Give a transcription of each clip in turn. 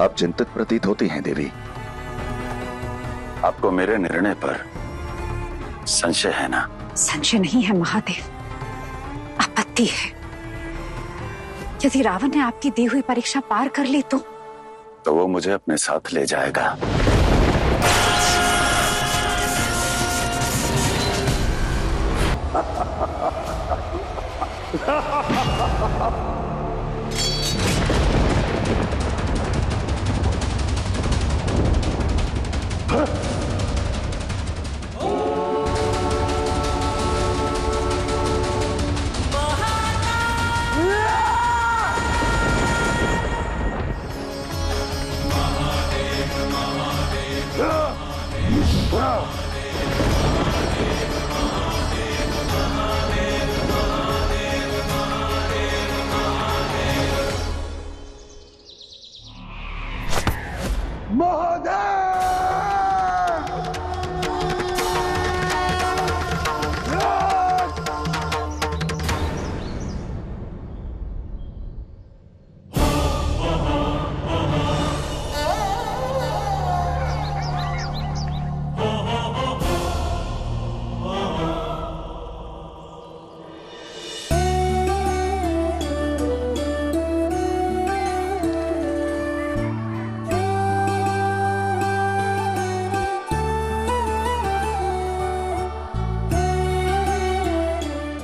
आप चिंतित प्रतीत होती हैं देवी। आपको मेरे निर्णय पर संशय है ना? संशय नहीं है महादेव, आपत्ति है। यदि रावण ने आपकी दी हुई परीक्षा पार कर ली तो वो मुझे अपने साथ ले जाएगा।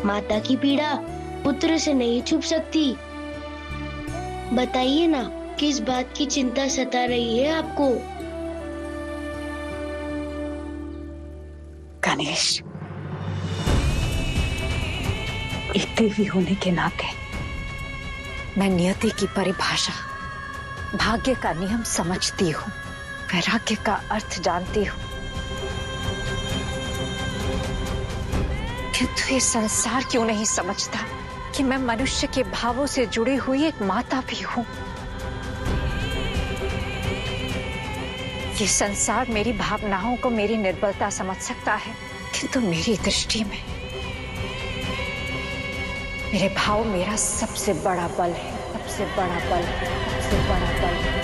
माता की पीड़ा पुत्र से नहीं छुप सकती। बताइए ना, किस बात की चिंता सता रही है आपको? गणेश, एक देवी होने के नाते मैं नियति की परिभाषा, भाग्य का नियम समझती हूँ, वैराग्य का अर्थ जानती हूँ। किंतु ये संसार क्यों नहीं समझता कि मैं मनुष्य के भावों से जुड़ी हुई एक माता भी हूँ। ये संसार मेरी भावनाओं को मेरी निर्बलता समझ सकता है, किंतु मेरी दृष्टि में मेरे भाव मेरा सबसे बड़ा बल है, सबसे बड़ा बल है, सबसे बड़ा बल है।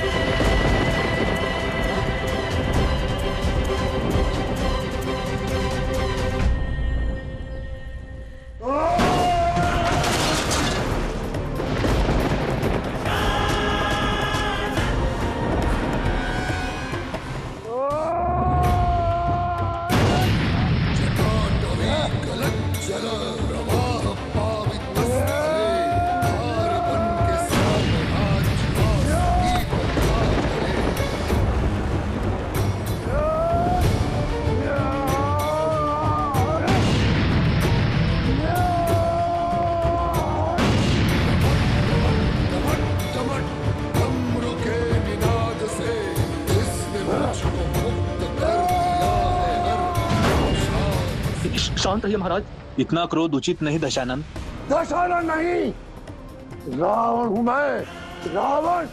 शांत रहिए महाराज, इतना क्रोध उचित नहीं। दशानन दशानन नहीं, रावण हूं मैं, रावण।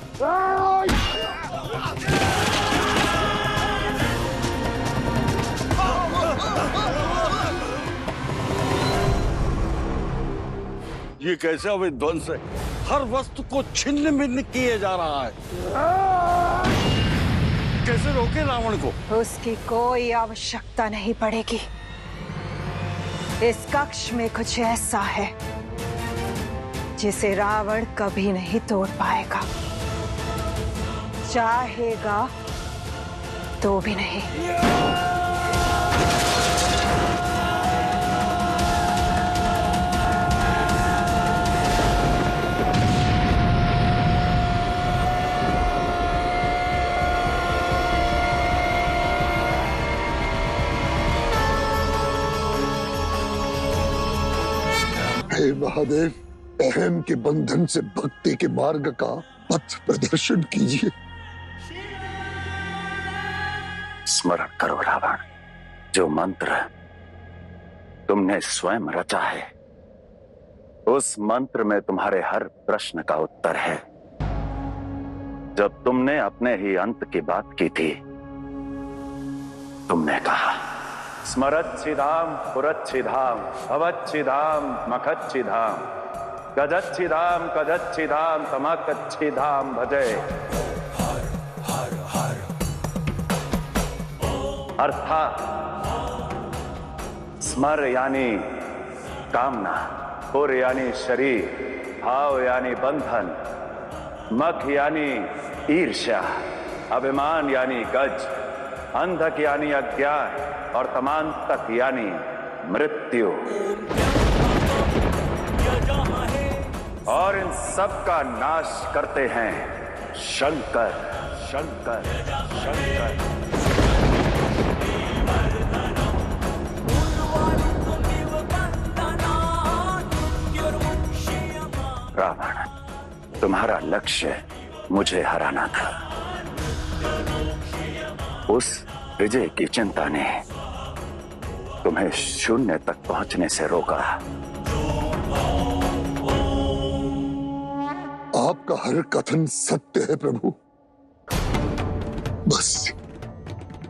ये कैसा विध्वंस है? हर वस्तु को छिन्न भिन्न किए जा रहा है। कैसे रोके रावण को? उसकी कोई आवश्यकता नहीं पड़ेगी। इस कक्ष में कुछ ऐसा है जिसे रावण कभी नहीं तोड़ पाएगा, चाहेगा तो भी नहीं। हे महादेव, अहम के बंधन से भक्ति के मार्ग का पथ प्रदर्शन कीजिए। स्मरण करो रावण, जो मंत्र तुमने स्वयं रचा है, उस मंत्र में तुम्हारे हर प्रश्न का उत्तर है। जब तुमने अपने ही अंत की बात की थी, तुमने कहा स्मरच्छिधाम पुरच्छिधाम भवच्छिधाम मखच्छिधाम गजच्छिधाम कजच्छिधाम तमकच्छिधाम भजे। अर्थात स्मर यानी कामना, पुर यानी शरीर, भाव यानी बंधन, मख यानी ईर्ष्या, अभिमान यानी गज, अंधक यानी अज्ञान और तमांतक यानी मृत्यु। और इन सब का नाश करते हैं शंकर, शंकर, शंकर। रावण, तुम्हारा लक्ष्य मुझे हराना था। उस विजय की चिंता ने तुम्हें शून्य तक पहुंचने से रोका। आपका हर कथन सत्य है प्रभु। बस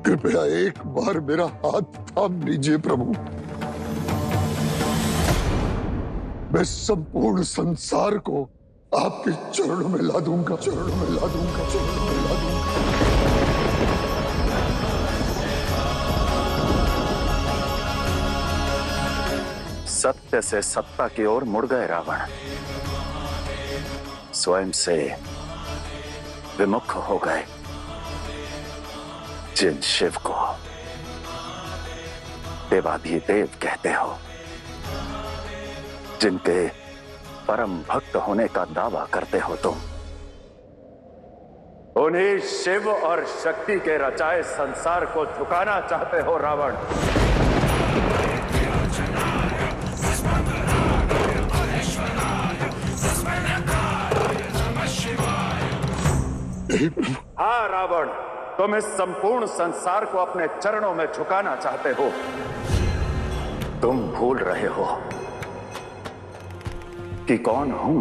कृपया एक बार मेरा हाथ थाम लीजिए प्रभु। मैं संपूर्ण संसार को आपके चरणों में ला दूंगा, चरणों में ला दूंगा, चरणों में ला दूंगा। सत्य से सत्ता की ओर मुड़ गए रावण। स्वयं से विमुख हो गए। जिन शिव को देवाधिदेव कहते हो, जिनके परम भक्त होने का दावा करते हो तुम, उन्हीं शिव और शक्ति के रचाए संसार को झुकाना चाहते हो रावण। हाँ रावण, तुम इस संपूर्ण संसार को अपने चरणों में झुकाना चाहते हो। तुम भूल रहे हो कि कौन हूं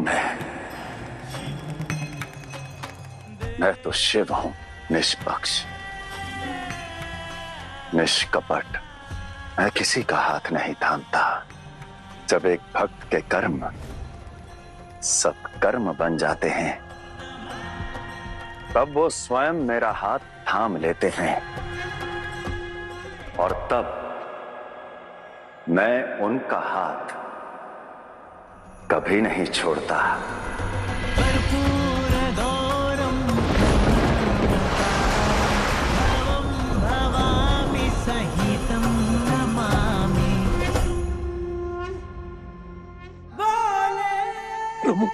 मैं तो शिव हूं, निष्पक्ष, निष्कपट। मैं किसी का हाथ नहीं थामता। जब एक भक्त के कर्म सब कर्म बन जाते हैं, तब वो स्वयं मेरा हाथ थाम लेते हैं और तब मैं उनका हाथ कभी नहीं छोड़ता। प्रभु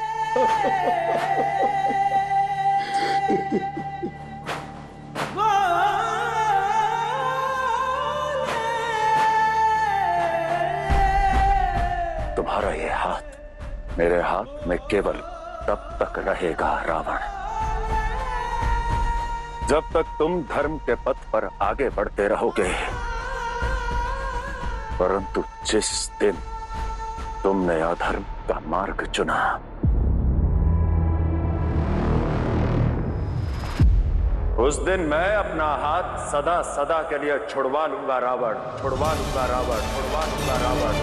तुम्हारा ये हाथ मेरे हाथ में केवल तब तक रहेगा रावण, जब तक तुम धर्म के पथ पर आगे बढ़ते रहोगे। परंतु जिस दिन तुमने अधर्म का मार्ग चुना, उस दिन मैं अपना हाथ सदा सदा के लिए छुड़वा लूंगा रावण, छुड़वा लूंगा रावण, छुड़वा लूंगा रावण।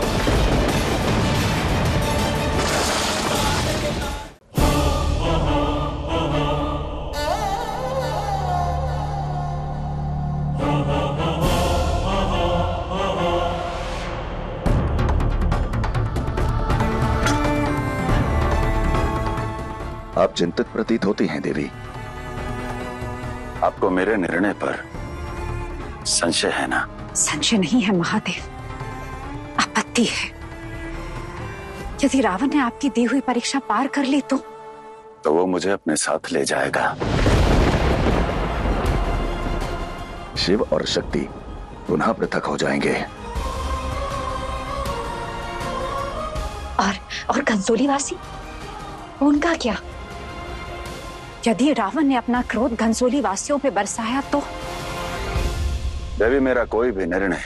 आप चिंतित प्रतीत होती हैं देवी। आपको मेरे निर्णय पर संशय है ना? संशय नहीं है महादेव, आपत्ति है। यदि रावण ने आपकी दी हुई परीक्षा पार कर ली तो वो मुझे अपने साथ ले जाएगा। शिव और शक्ति पुनः पृथक हो जाएंगे। और घनसोलीवासी, उनका क्या? यदि रावण ने अपना क्रोध घनसोली वासियों पे बरसाया तो? देवी, मेरा कोई भी निर्णय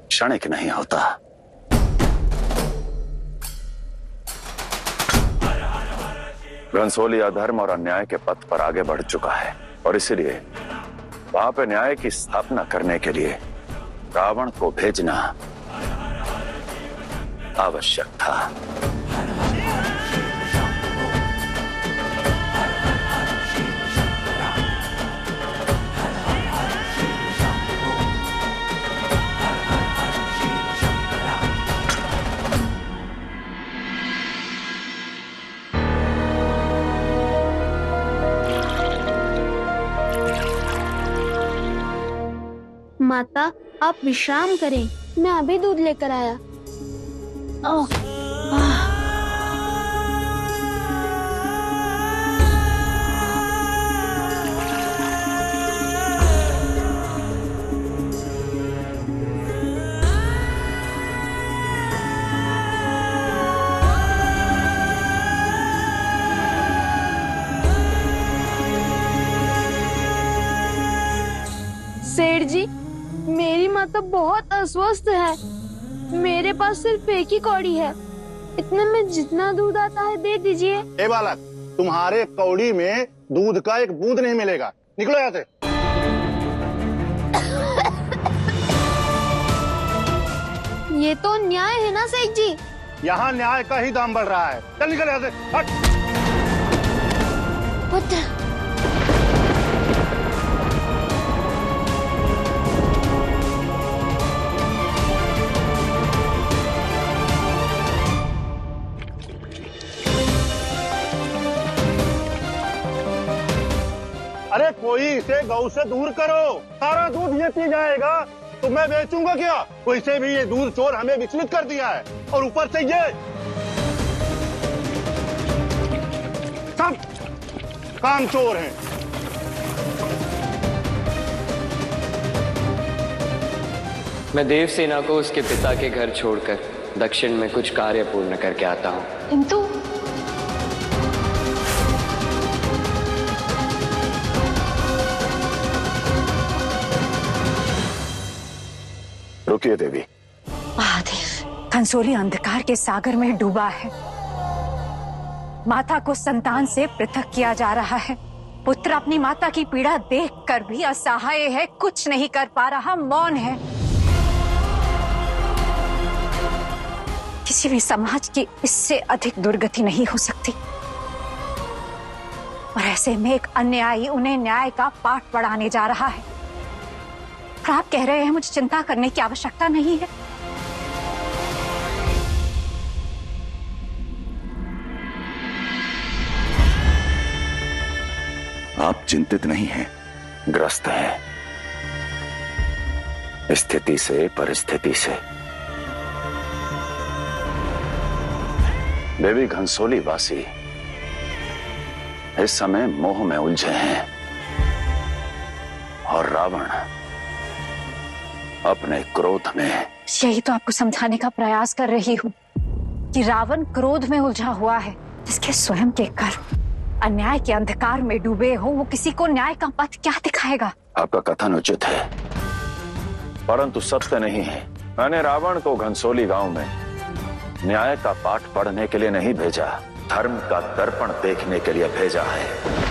क्षणिक नहीं होता। घनसोली अधर्म और अन्याय के पथ पर आगे बढ़ चुका है और इसलिए वहां पे न्याय की स्थापना करने के लिए रावण को भेजना आवश्यक था। माता आप विश्राम करें, मैं अभी दूध लेकर आया। सेठ जी, मेरी माता बहुत अस्वस्थ है। मेरे पास सिर्फ एक ही कौड़ी है। इतने में जितना दूध आता है दे दीजिए। ए बालक, तुम्हारे कौड़ी में दूध का एक बूंद नहीं मिलेगा। निकलो यहाँ से। ये तो न्याय है ना सेठ जी? यहाँ न्याय का ही दाम बढ़ रहा है। चल निकल यहाँ से, हट। पुत्र, अरे कोई इसे गौ से दूर करो, सारा दूध ये पी जाएगा तो मैं बेचूंगा क्या? वैसे भी ये दूध चोर हमें विचलित कर दिया है, और ऊपर से ये सब काम चोर हैं। मैं देवसेना को उसके पिता के घर छोड़कर दक्षिण में कुछ कार्य पूर्ण करके आता हूँ। किंतु रुकिए देवी। महादेव, कंसोली अंधकार के सागर में डूबा है। माता को संतान से पृथक किया जा रहा है। पुत्र अपनी माता की पीड़ा देखकर भी असहाय है, कुछ नहीं कर पा रहा, मौन है। किसी भी समाज की इससे अधिक दुर्गति नहीं हो सकती। और ऐसे में एक अन्यायी उन्हें न्याय का पाठ पढ़ाने जा रहा है। और आप कह रहे हैं मुझे चिंता करने की आवश्यकता नहीं है। आप चिंतित नहीं हैं, ग्रस्त हैं स्थिति से, परिस्थिति से। देवी, घनसोली वासी इस समय मोह में उलझे हैं और रावण अपने क्रोध में। यही तो आपको समझाने का प्रयास कर रही हूँ कि रावण क्रोध में उलझा हुआ है, जिसके स्वयं के कर्म अन्याय के अंधकार में डूबे हो। वो किसी को न्याय का पथ क्या दिखाएगा? आपका कथन उचित है, परंतु सत्य नहीं है। मैंने रावण को घनसोली गांव में न्याय का पाठ पढ़ने के लिए नहीं भेजा, धर्म का दर्पण देखने के लिए भेजा है।